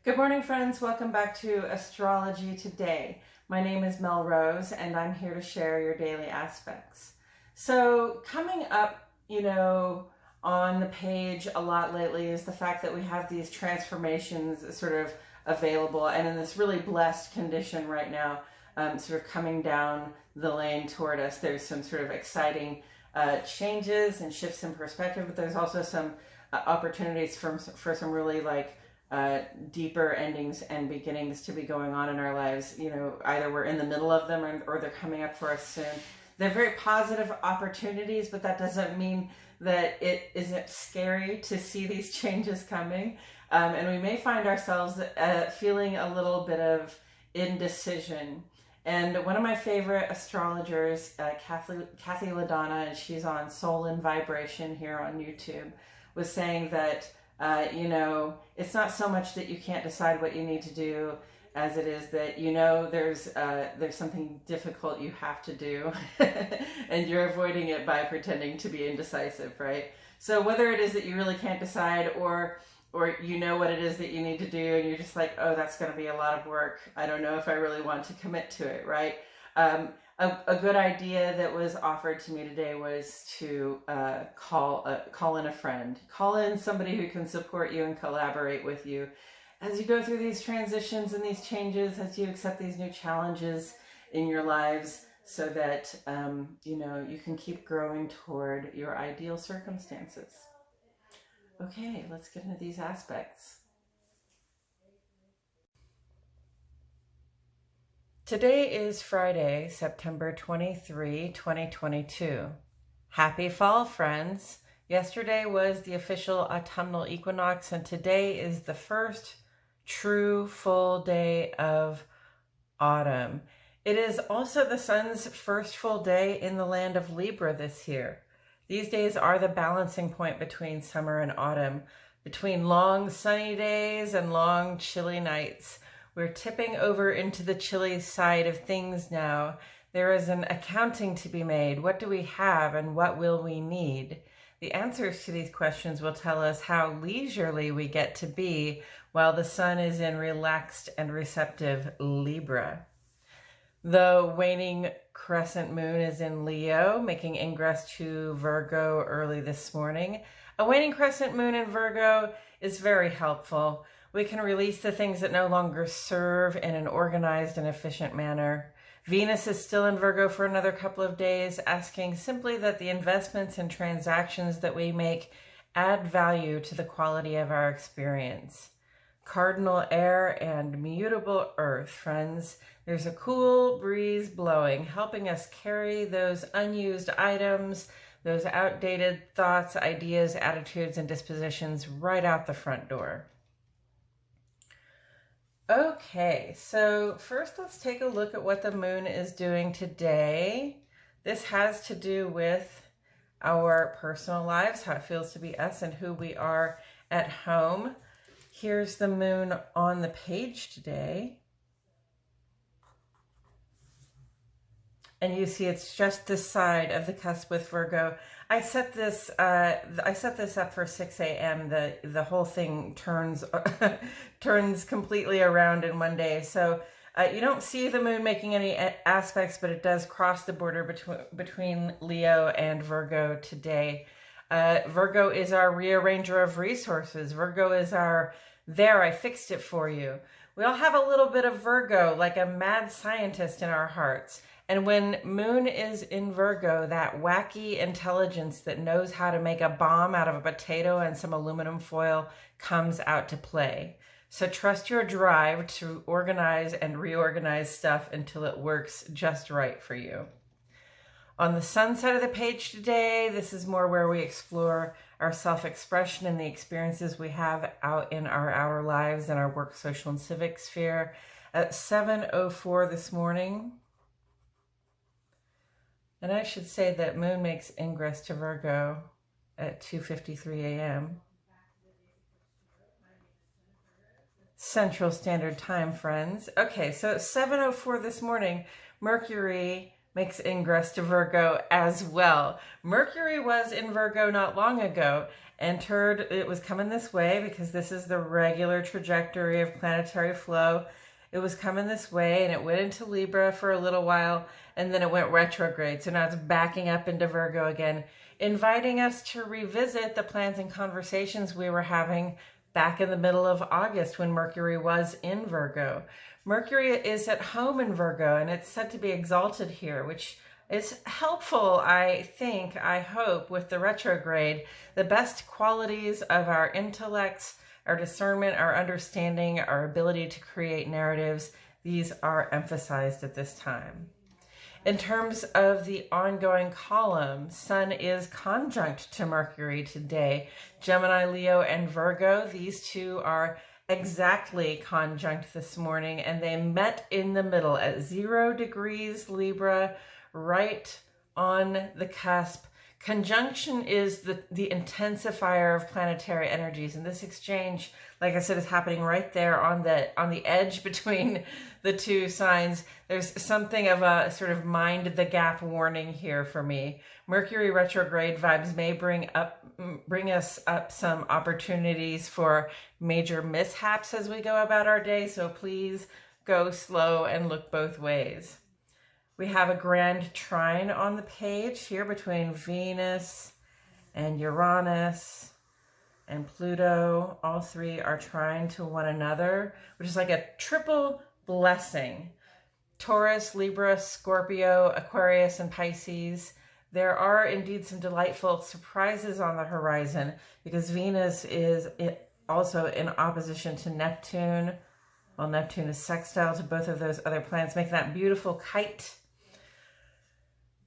Good morning, friends. Welcome back to Astrology Today. My name is Mel Rose, and I'm here to share your daily aspects. So coming up, on the page a lot lately is the fact that we have these transformations sort of available and in this really blessed condition right now, sort of coming down the lane toward us. There's some sort of exciting changes and shifts in perspective, but there's also some opportunities for some really deeper endings and beginnings to be going on in our lives. Either we're in the middle of them or they're coming up for us soon. They're very positive opportunities, but that doesn't mean that it isn't scary to see these changes coming. And we may find ourselves feeling a little bit of indecision. And one of my favorite astrologers, Kathy LaDonna, and she's on Soul and Vibration here on YouTube, was saying that it's not so much that you can't decide what you need to do as it is that there's something difficult you have to do and you're avoiding it by pretending to be indecisive, right? So whether it is that you really can't decide or you know what it is that you need to do and you're just like, oh, that's going to be a lot of work, I don't know if I really want to commit to it, right? A good idea that was offered to me today was to call in a friend. Call in somebody who can support you and collaborate with you as you go through these transitions and these changes, as you accept these new challenges in your lives, so that you can keep growing toward your ideal circumstances. Okay, let's get into these aspects. Today is Friday, September 23, 2022. Happy fall, friends. Yesterday was the official autumnal equinox, and today is the first true full day of autumn. It is also the sun's first full day in the land of Libra this year. These days are the balancing point between summer and autumn, between long sunny days and long chilly nights. We're tipping over into the chilly side of things now. There is an accounting to be made. What do we have and what will we need? The answers to these questions will tell us how leisurely we get to be while the sun is in relaxed and receptive Libra. The waning crescent moon is in Leo, making ingress to Virgo early this morning. A waning crescent moon in Virgo is very helpful. We can release the things that no longer serve in an organized and efficient manner. Venus is still in Virgo for another couple of days, asking simply that the investments and transactions that we make add value to the quality of our experience. Cardinal air and mutable earth, friends. There's a cool breeze blowing, helping us carry those unused items, those outdated thoughts, ideas, attitudes, and dispositions right out the front door. Okay, so first let's take a look at what the moon is doing today. This has to do with our personal lives, how it feels to be us, and who we are at home. Here's the moon on the page today. And you see it's just this side of the cusp with Virgo. I set this up for 6 a.m. The whole thing turns completely around in one day. So you don't see the moon making any aspects, but it does cross the border between Leo and Virgo today. Virgo is our rearranger of resources. Virgo is our, there, I fixed it for you. We all have a little bit of Virgo, like a mad scientist in our hearts. And when moon is in Virgo, that wacky intelligence that knows how to make a bomb out of a potato and some aluminum foil comes out to play. So trust your drive to organize and reorganize stuff until it works just right for you. On the sun side of the page today, this is more where we explore our self-expression and the experiences we have out in our outer lives and our work, social, and civic sphere. At 7:04 this morning, and I should say that moon makes ingress to Virgo at 2:53 a.m. Central Standard Time, friends. Okay, so at 7:04 this morning, Mercury makes ingress to Virgo as well. Mercury was in Virgo not long ago, entered, it was coming this way because this is the regular trajectory of planetary flow. It was coming this way and it went into Libra for a little while and then it went retrograde. So now it's backing up into Virgo again, inviting us to revisit the plans and conversations we were having back in the middle of August when Mercury was in Virgo. Mercury is at home in Virgo and it's said to be exalted here, which is helpful, I think, I hope, with the retrograde. The best qualities of our intellects, our discernment, our understanding, our ability to create narratives, these are emphasized at this time. In terms of the ongoing column, Sun is conjunct to Mercury today. Gemini, Leo, and Virgo, these two are exactly conjunct this morning, and they met in the middle at 0 degrees Libra, right on the cusp. Conjunction is the intensifier of planetary energies, and this exchange, like I said, is happening right there on the edge between the two signs. There's something of a sort of mind the gap warning here for me. Mercury retrograde vibes may bring us up some opportunities for major mishaps as we go about our day, so please go slow and look both ways. We have a grand trine on the page here between Venus and Uranus and Pluto. All three are trine to one another, which is like a triple blessing. Taurus, Libra, Scorpio, Aquarius, and Pisces. There are indeed some delightful surprises on the horizon because Venus is also in opposition to Neptune. Well, Neptune is sextile to both of those other planets, making that beautiful kite.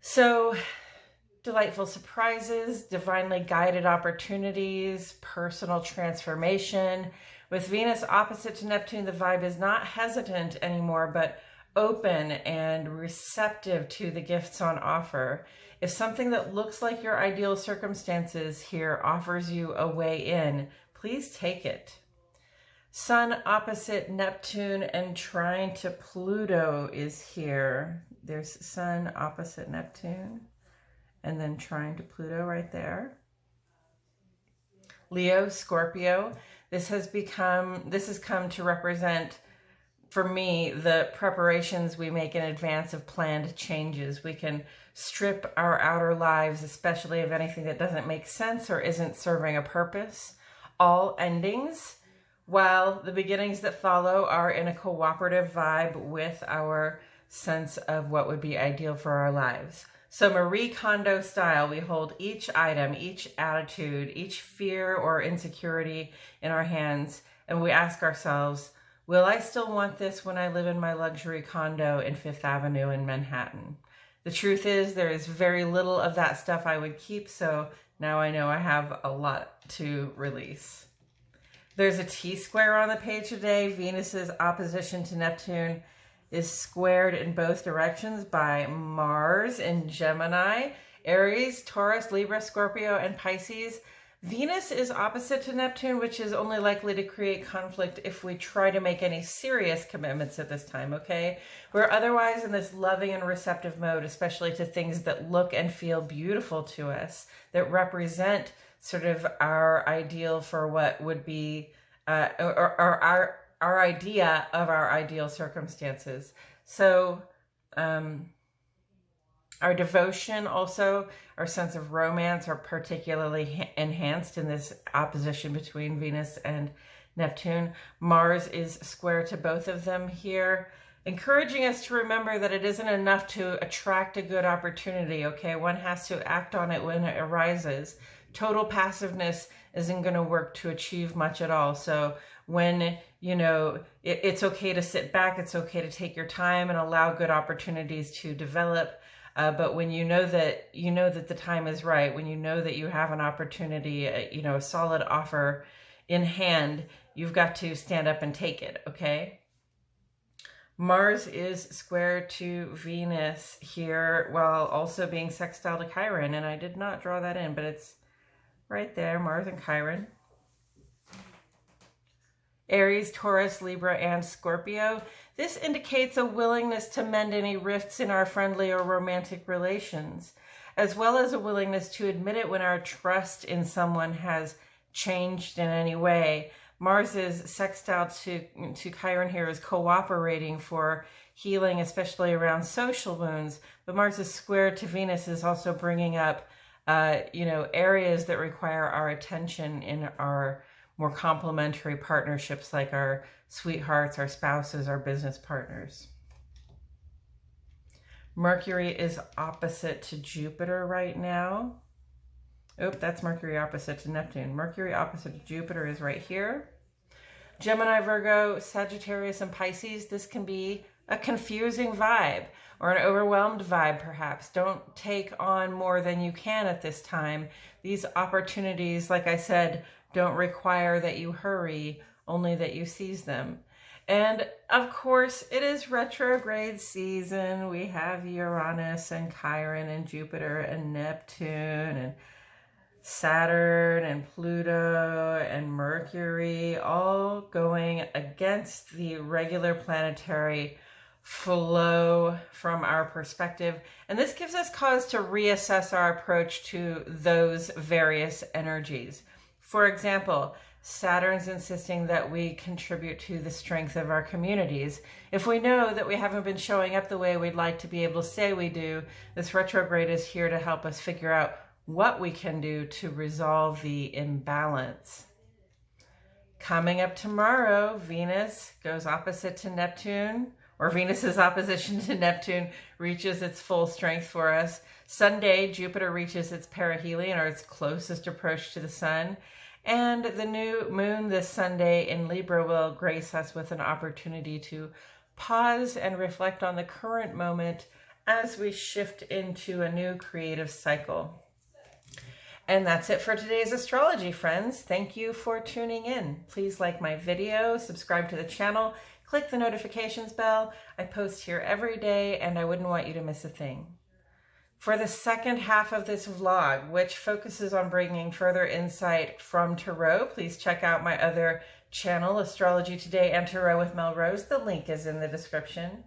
So, delightful surprises, divinely guided opportunities, personal transformation. With Venus opposite to Neptune, the vibe is not hesitant anymore, but open and receptive to the gifts on offer. If something that looks like your ideal circumstances here offers you a way in, please take it. Sun opposite Neptune and trine to Pluto is here. There's Sun opposite Neptune and then trine to Pluto right there. Leo, Scorpio. This has come to represent, for me, the preparations we make in advance of planned changes. We can strip our outer lives, especially of anything that doesn't make sense or isn't serving a purpose. All endings, while the beginnings that follow are in a cooperative vibe with our sense of what would be ideal for our lives. So Marie Kondo style, we hold each item, each attitude, each fear or insecurity in our hands, and we ask ourselves, will I still want this when I live in my luxury condo in Fifth Avenue in Manhattan? The truth is there is very little of that stuff I would keep, so now I know I have a lot to release. There's a T-square on the page today. Venus's opposition to Neptune is squared in both directions by Mars in Gemini, Aries, Taurus, Libra, Scorpio, and Pisces. Venus is opposite to Neptune, which is only likely to create conflict if we try to make any serious commitments at this time, okay? We're otherwise in this loving and receptive mode, especially to things that look and feel beautiful to us, that represent sort of our ideal for what would be, or our idea of our ideal circumstances. So our devotion also, our sense of romance are particularly enhanced in this opposition between Venus and Neptune. Mars is square to both of them here, encouraging us to remember that it isn't enough to attract a good opportunity, okay? One has to act on it when it arises. Total passiveness isn't going to work to achieve much at all. So when, you know, it's okay to sit back, it's okay to take your time and allow good opportunities to develop. But when you know that the time is right, when you know that you have an opportunity, a solid offer in hand, you've got to stand up and take it, okay? Mars is square to Venus here while also being sextile to Chiron, and I did not draw that in, but it's right there, Mars and Chiron. Aries, Taurus, Libra, and Scorpio. This indicates a willingness to mend any rifts in our friendly or romantic relations, as well as a willingness to admit it when our trust in someone has changed in any way. Mars's sextile to Chiron here is cooperating for healing, especially around social wounds. But Mars's square to Venus is also bringing up, areas that require our attention in our more complementary partnerships, like our sweethearts, our spouses, our business partners. Mercury is opposite to Jupiter right now. Oh, that's Mercury opposite to Neptune. Mercury opposite to Jupiter is right here. Gemini, Virgo, Sagittarius, and Pisces. This can be a confusing vibe or an overwhelmed vibe, perhaps. Don't take on more than you can at this time. These opportunities, like I said, don't require that you hurry, only that you seize them. And of course, it is retrograde season. We have Uranus and Chiron and Jupiter and Neptune and Saturn and Pluto and Mercury, all going against the regular planetary flow from our perspective. And this gives us cause to reassess our approach to those various energies. For example, Saturn's insisting that we contribute to the strength of our communities. If we know that we haven't been showing up the way we'd like to be able to say we do, this retrograde is here to help us figure out what we can do to resolve the imbalance. Coming up tomorrow, Venus goes opposite to Neptune, or Venus's opposition to Neptune reaches its full strength for us. Sunday, Jupiter reaches its perihelion, or its closest approach to the sun. And the new moon this Sunday in Libra will grace us with an opportunity to pause and reflect on the current moment as we shift into a new creative cycle. And that's it for today's astrology, friends. Thank you for tuning in. Please like my video, subscribe to the channel, click the notifications bell. I post here every day, and I wouldn't want you to miss a thing. For the second half of this vlog, which focuses on bringing further insight from Tarot, please check out my other channel, Astrology Today and Tarot with Mel Rose. The link is in the description.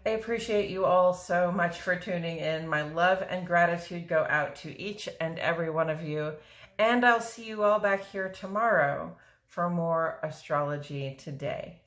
I appreciate you all so much for tuning in. My love and gratitude go out to each and every one of you. And I'll see you all back here tomorrow for more Astrology Today.